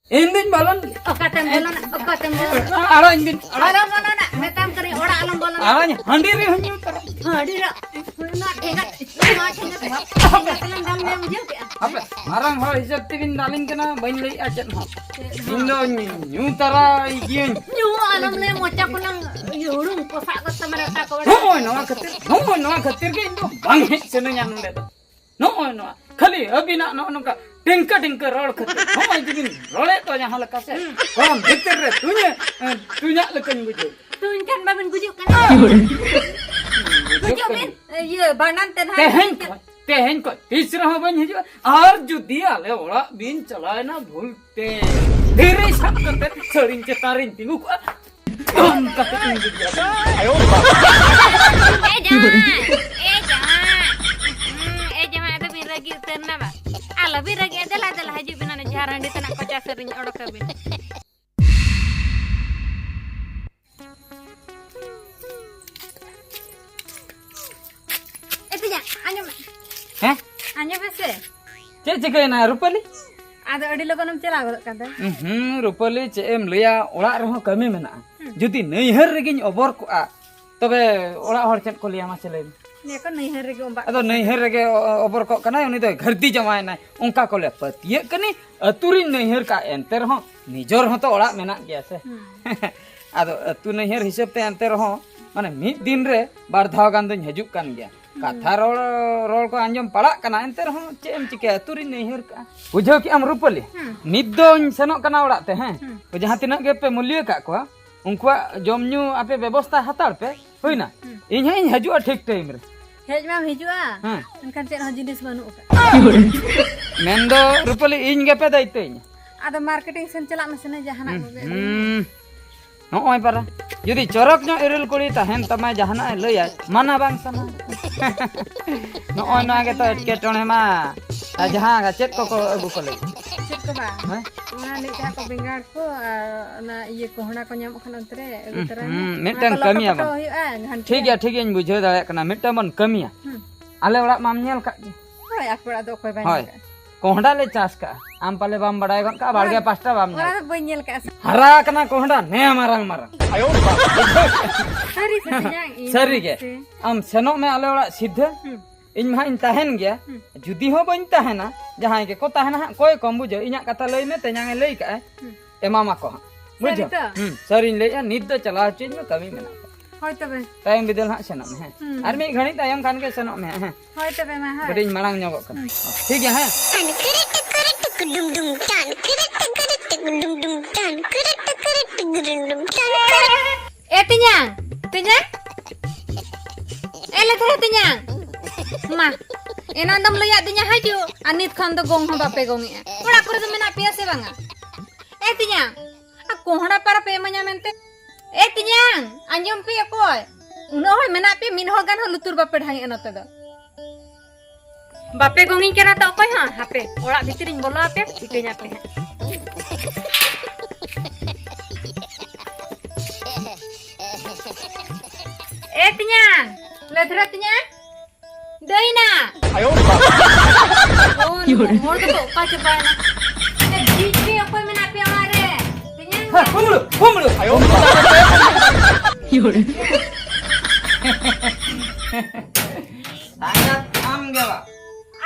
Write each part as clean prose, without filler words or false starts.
Ending balon. Okatem bolon. Ara ending. Alam bolon nak. Metam kering orang alam bolon. Aranya handiri hanyu tar. Hadir nak. Nak ingat. Ingat telan dalam yang jauh dia. Apa? Marang hal hisab tibin daling kena bain lei ajan ha. Indo nyu tara igiun. Nyu alam le mocha kunang yurung posak ko samarata ko. No khatir ke indo bang he sene nyan le. No khali abina no ka टिंका रोड खते हम जिन रोले तो यहाँ लका से हम भीतर रे तुnya लकन बुझो तुन kan babin gujuk kan gujuk min ये बानन तेहन को तीसरा हो बन हिजो और जुदी आले ओड़ा बिन चलाए ना भूलते धीरे सब करते सरिन के तारिन तिगु को हम कते बुझो आयो jangan ada biragi uterna ba ala biragi adalah haji binana jaran di tanah kaca sering odok kabin itu ya anya bese ce na rupali ada adi logonam cela godok kata rupali ce em leya orak reho kami mena judi neihar regin obor ko a tobe orak hor cet ko liya ma cele ne ko neihar rege ombak ado neihar rege obor ko kana uni do ghardi jamae na onka ko le patiye kani aturin neihar ka enter ho nijor ho to orak mena gya se ado atu neihar hisab te enter ho mane mid din re bar dhaw gan do hijuk kan gya katha rol ko anjom palak kana enter ho che em chike aturin neihar ka bujho ki am rupali nit do senok kana orak te ko jahan tinak ge pe mulya ka ko उनको जमन्यू आपे व्यवस्था हतार पे होइना इन हजुआ ठीक time रे hedge मा हजुआ उनकन chain जिनिस बनु मेंदो रुपली इन गे पे दाइते आदा मार्केटिंग सेन चला मसने जहाना नोय पारा यदि चरक न एरल कोड़ी तहन तमा जहाना लया माना बांग सना नोय ना के तो के टणे मा जहां गा चेक को अगु को ले चेक को बा ना ले जा को बेंगार को ना ये कोहणा को ᱧᱟᱢᱚᱜ ᱠᱟᱱᱟ ᱚᱱᱛᱮ ᱨᱮ ᱩᱛᱟᱹᱨᱟ ᱢᱤᱫᱴᱟᱝ ᱠᱟᱹᱢᱤᱭᱟ ᱵᱟᱝ ᱴᱷᱤᱠ ᱜᱮᱭᱟ ᱤᱧ ᱵᱩᱡᱷᱟᱹᱣ ᱫᱟᱲᱮᱭᱟᱜ ᱠᱟᱱᱟ ᱢᱤᱫᱴᱟᱝ ᱵᱚᱱ ᱠᱟᱹᱢᱤᱭᱟ ᱟᱞᱮ ᱚᱲᱟᱜ ᱢᱟᱢ ᱧᱮᱞ ᱠᱟᱜ ᱜᱮ ᱦᱳᱭ ᱟᱯᱮ ᱚᱲᱟᱜ ᱫᱚ ᱚᱠᱚᱭ ᱵᱟᱭ ᱧᱮᱞ ᱠᱟᱜ कोहड़ा ले चास का आम पाले बाम बड़ाई गन का बाड़गे पास्ता बाम ओरा बई नेल का हरा कना कोहड़ा ने मारंग आयो सरी के आम सेनो में आले ओड़ा सीधे इन मा इन तहन गया जुदी हो बन तहना जहां के को तहना कोई कम बुझो इना कथा लई में तेजांगे लई का एमामा को बुझो सरी ले निद द चला चीज में कमी में होय तबे टाइम बिदल हा सेनो में आर मी घणी तायम कान के सेनो में होय तबे मा हाय बड़ी मांग ᱧᱚᱜᱚᱜ कन ठीक है ए तिnyang ele teh tinyang ma enan dam loya tinya haju anit khan do gong ho bape gong e ora kore do mena pia se banga e tinyang a kohona para pe manya mente e tinyang anjom pi akoy uno hoy mena pe min ho gan ho lutur bape dhangi enote do bape gongi kena ta okoy ha hape ora bitirin bolo ape itenya pe eh tinyang ledra tinyang deina ayo oh mor to ka coba na eh dikhe okoy mena pe amare tinyang ha kumlu ayo yore sangat am gawa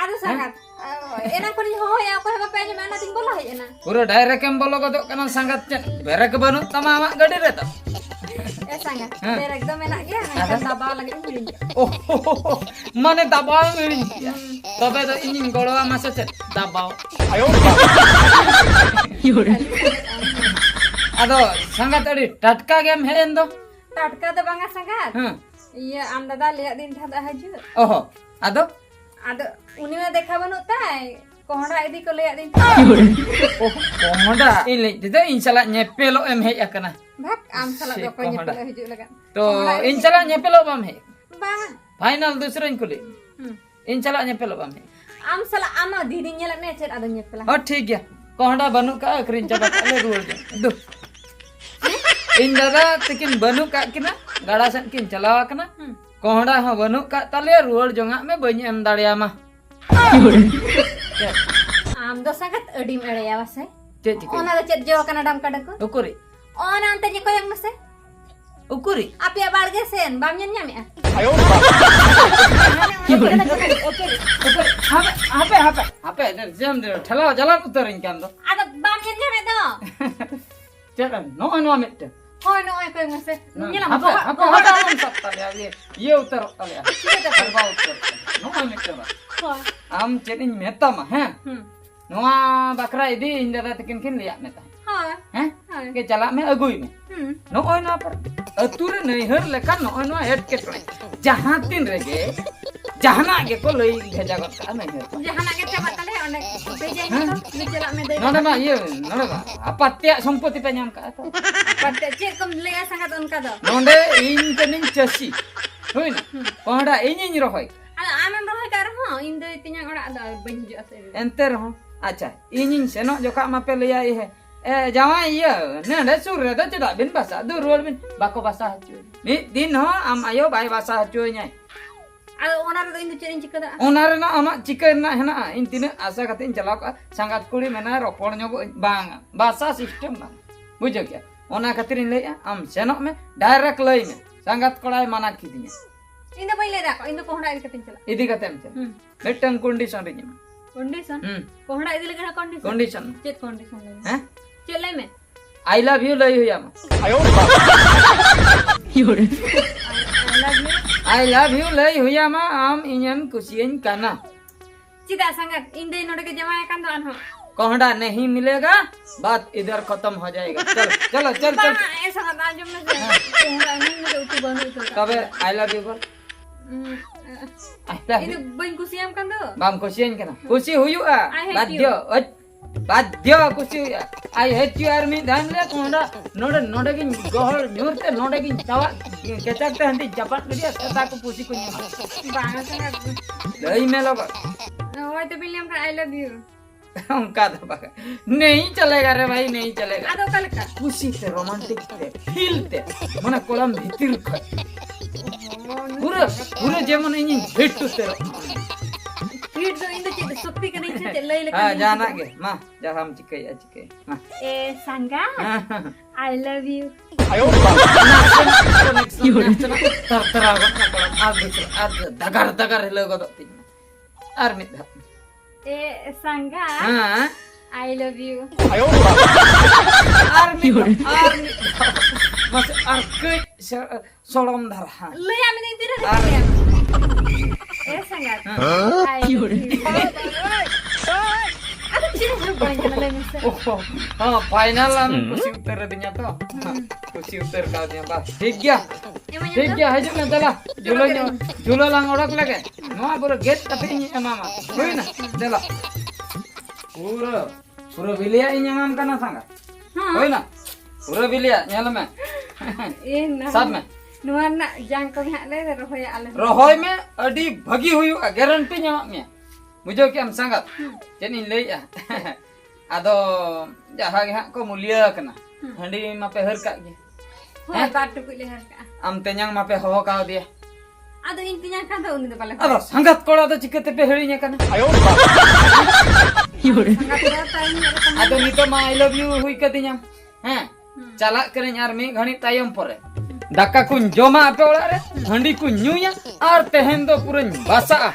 aduh sangat enak kali ho ya apa apa aja mana ting bola ya na pura direct em bolo godok kana sangat bere ke banu tama mak gade re to sangat direct do menak ya kan dabal lagi miring oh mane dabal miring tobe do ini golo masa cet dabal ayo yore ado sangat adi tatka game hen do tatka do banga sangat iya am dada lihat din thada haju oh ado uni में देखा बनो ताई कोहड़ा इदी को ले आदिन ओ कोहड़ा इले दे इंशाल्लाह नेपेलो एम हे akana भाग आम साला दो को नेपेलो हिजु लगा तो इंशाल्लाह नेपेलो बम हे बा फाइनल दूसरन को ले इंशाल्लाह नेपेलो बम हे आम साला आमा धीरी नेल ने चेर आदो नेपेला ओ ठीक गया कोहड़ा बनु का अखरिन चबा ले रुल दो इन दादा तकिन बनु का किना गाड़ा सन किन चलावा कना कोहड़ा हो बनु का तले रुल जोंगा में बनी एम दाड़िया मा आम दो संगत अडीम अड़ेया वसे Cek cik. Ona do cek jo kana dam kadaku. Ukuri. Ona ante ni koyang mese. Ukuri. Api barge sen bam nyen nyam ya. Ukuri. Apa? Jam dia. Thalau jalan uterin kan do. Ada bam nyen nyam do. Cek no anu amit. Hoy no ay koyang mese. Nyelam Apa am sat talia ye uter talia. Serba uter. No amit ba. Hoy. Am cek ini meta mah, ha? Noa bakra idi inda tekin kin liat meta. Hoy. Hah? Ke jalak me agui me. Nooi na par ature nahi her lekan nooi no head ke try. Jahan tin rege jahana ge ko lei bheja got ka nahi her. Jahana ke cepat tale one bejai to ni jalak me dei. Nona ma ye nona ba apatya sampoti pe nyam ka ta. Patte cek kom lega sangat onka do. Nonde in tening chasi. Hoina. Pohda ini rohoi. Ada aman rohai kar ho indo tinyang orak do bain hijau ase. Enter ho. Acha ini senok joka ma pe le ai he. Jawai iya, nanda surya dah tidak bin basah, durul bin bako basah cuy. Ni din ho am ayo bai basah cuy nyai. Ada onar do indo cerin cika da. Onar na amak chicken na hena intina asa katin jalak sangat kuli mena ropor nyogo bang basah system bang. Bujo kya? Ona katirin le am senok me direct lei me sangat kolai mana kidinya. Indo bai le da ko indo pohda il katin chala. Idi katem cel. Metang condition rinnya. Condition. Pohda idi le kana condition. Condition. Cek condition le. Hah? Cek le me. I love you lei huya ma. I love you. I love you lei huya ma am inyan kusiin kana. Cida sangat indo node ke jamaah kan do anho. कोहड़ा नहीं मिलेगा बात इधर खत्म हो जाएगा चल चलो चल चल ए sangat ajam me pohda ni me utu banu to. कबे आई लव यू बोल I love Indo bain kusiam kan do. बाम खुशियन केना खुशी हुयुआ I hate बाध्य खुशी आई हेट यू आर्मी धान ले कोहड़ा नोडे नोडे की गोहर न्यूरते नोडे की चावा केचकते हंदी जपट लिया सता को पूछी कुन्या Bang sangat. दही में लो Hoy to William ka I love you. उनका दबा नहीं चलेगा रे भाई नहीं चलेगा Ado kalka. खुशी से रोमांटिक थे फील थे मना कोलम भीतर खा पूरा पूरा जेमन इंजिन हिट तो तेरा Hit do indo cek sokti kan indo cek lai le हाँ kan. जाना के माँ जा हम चिके माँ Sangga. I love you. tertera kan dagar dagar logo tuh ting armit Sangga. हाँ I love you. armit masih arke solom darah Lu yang ini tidak ada. Sangga. I love you. Aku ciri berubah jalan lain masa. oh final lah kursi uter dinya tuh kursi uter kau nya bah ठीक गया है जो ना तला जुलो lang orang lagi नवा पूरा gate tapi ini mama होई ना तला पूरा बिलिया ini mam kana sanga होई ना पूरा बिलिया nyala me Nah. सब में Nuan nak jangkau hak le rohoy ala. rohoy में अडी भगी हुई गारंटी nyama me बुझो कि हम संगत जनी ले या आदो जहां हां को मूल्य कना हंडी मापे हर का गे Hoy batu pilih harga. am tenyang mape ho ka dia Ado intinya kan do uni do pala. ado sangat kola do chikete pe herinya kana ado nito ma I love you hui ka dinya ha chalak keren army घणी tayam pore daka kun joma ape ola re handi kun nyuya ar tehen do puren basa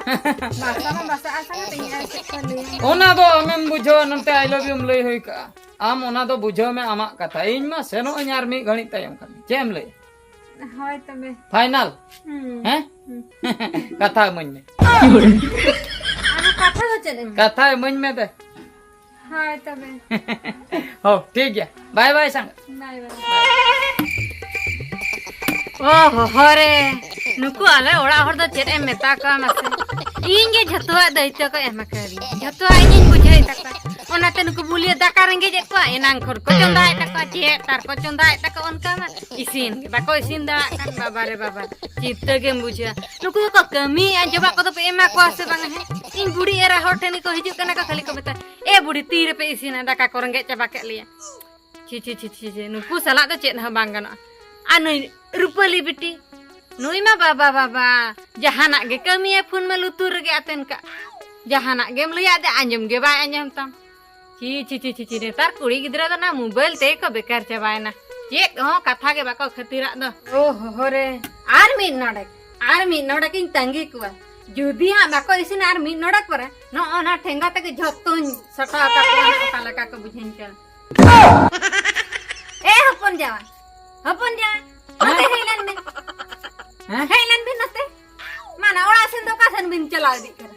Basa sangat tinggal sekali. ona do amem bujo nante I love you mlei hui ka am ona do bujo me ama katha in ma seno army घणी tayam kan chem lei Hoy tame. final हैं कथा मन में Anu kata do cedem. कथा मन में दे Hoy tame. हो ठीक है बाय बाय संग Bye bye. Oh hore. Nuku ale ora hor do ced em meta ka mase. Inge jhatwa daitya ka em kari. Jhatwa ingin bujhai taka. Onate nuku bulia daka renge je ko enang khor ko chondai taka je tar ko chondai taka onka ma isin bako isin da kan baba re baba chitta ke bujha nuku ko kami anjoba ko to pe ema ko ase bang he in budi era hor theni ko hiju kana ka khali ko beta e budi tir pe isin daka ko renge chaba ke liya chi nuku salah do ced ha bang gana anu rupali biti nui ma baba jahanak ge kami e phun ma lutur ge aten ka Jahanak game lihat deh anjum ge bae anjum tam. Ci netar kuri gidra to na mobile te ko bekar chabaena. Cek ho katha ge bako khatirak do. Oh hore. Ar min nodak ing tangi kuwa. Judi ha bako isin ar min nodak pore. No ona thenga te ge jotun sata ka kala ka ko bujhen ka. Hapon jawan. Ote heilan bin. Heilan bin ote. Mana ora sen do ka sen bin chala di kara.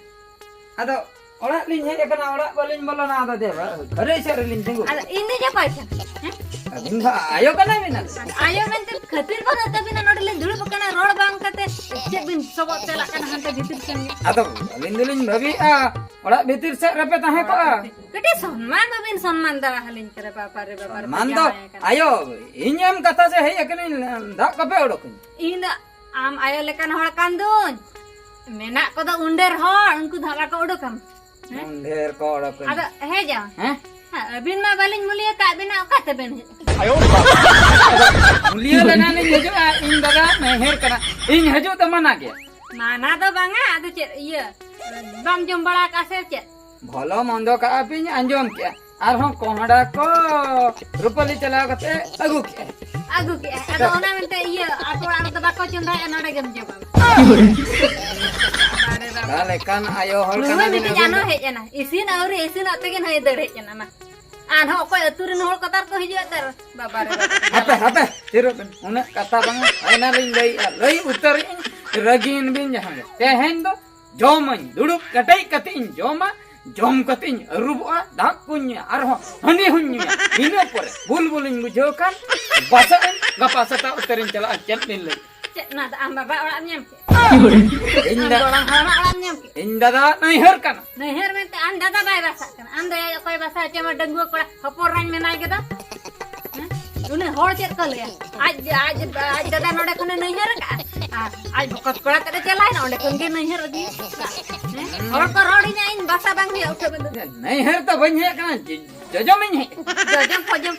Ado orang lin hej kana orang balin bolona ada deba घरे से लिन tunggu Ada ini je paisa. बिंधा आयो kana बिना Ayo mente khatir ba ta bina nodile dulu pakana road bang kate che bin sobot tela kana hante bitir sen. ado lin bhabi orang bitir se repe tahe ko Kete सम्मान ba bin सम्मान dara halin kare papa re papa. man do ayo inyam kata se hej kana dak kape odok Inda am ayo lekan hor kandun. Menak ko da under hor unku dhara ko odokam. ढेर को odok Ada heja. Bin ma balin mulia ka bina ka te ben. mulia lana lin hejo in daga meher kana in hejo to mana ge Mana do banga adu che iya. Bam jom bala ka se che. भलो मंदो का pin Anjum के are हम कोहड़ा को रुपली चला कते अगु के Agu ki ada ona mente iya aku orang tebak ko cunda enode gem jom. dale kan ayo hol Lu kana mesti jano hej na. Isin auri isin ategen hay der hej na ma. An ho ko aturin hol kotar ko hiju ter babare. apa tiru una kata bang aina lei utar ragin bin jahan tehen do joman dudup katai katin joma jom katin ruba dak punya arho hani hunya ino pore bulbulin bujokan basan gapasata utarin chala acet lin lei Cek na da amba ba orang nyam. inda Orang hama orang nyam. inda da nai her kana Nah her mente anda da bai basa kan. Anda ya koi basa cema denggu ko hoporan menai gitu. Une hor cek kali ya. Aj dada node kone nahi her ka. Aj bokot kola kade chelai na onde konge nahi her lagi. Hor ko rodi nya in basa bang dia udah bentuk. nai her to banya kana jojomin he Jajam pojam.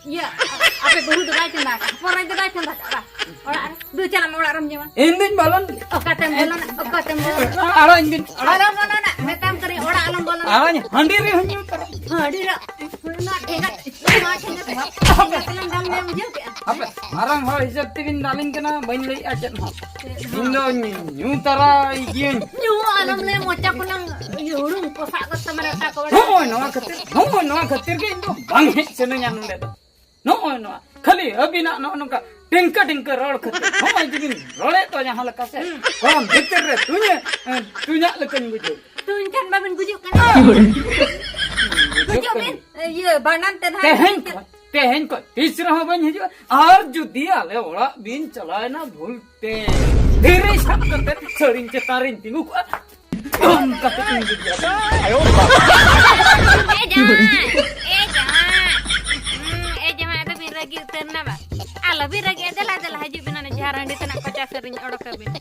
Iya, apa baru bai cenda ka. Hoporan bai cenda ka. Ora du chala mo ora ram jema. indin balon Oh katem bolon. aro indin Alam bolon na metam kari ora alam bolon. aranya handiri hunyu tar Hadira. Na thenga. Na thenga. Kalan dam me mujhe ke. apa marang ho hisab tigin dalin kana bain lei acet ho indo nyu tara igien Nyu alam le mocha kunang yurung posak ko tamara ta ko. no khatir ke indo bang he sene nyan le to no khali abina no ka tingka rod khatir ho jigin role to jahan laka se kom bhitar re tunya lekan bujo Tun kan babin gujuk kan. Gujuk min. Ye banan tehen ko tisra ho ban hiju ar judi ale ora bin chalai na bhulte dheere sab kate sarin che tarin tingu ko dom kate indu ayo jangan ada bin ragi uterna ba. Ala bin ragi adalah haju binana jaran di tanah kaca sering odok kabin.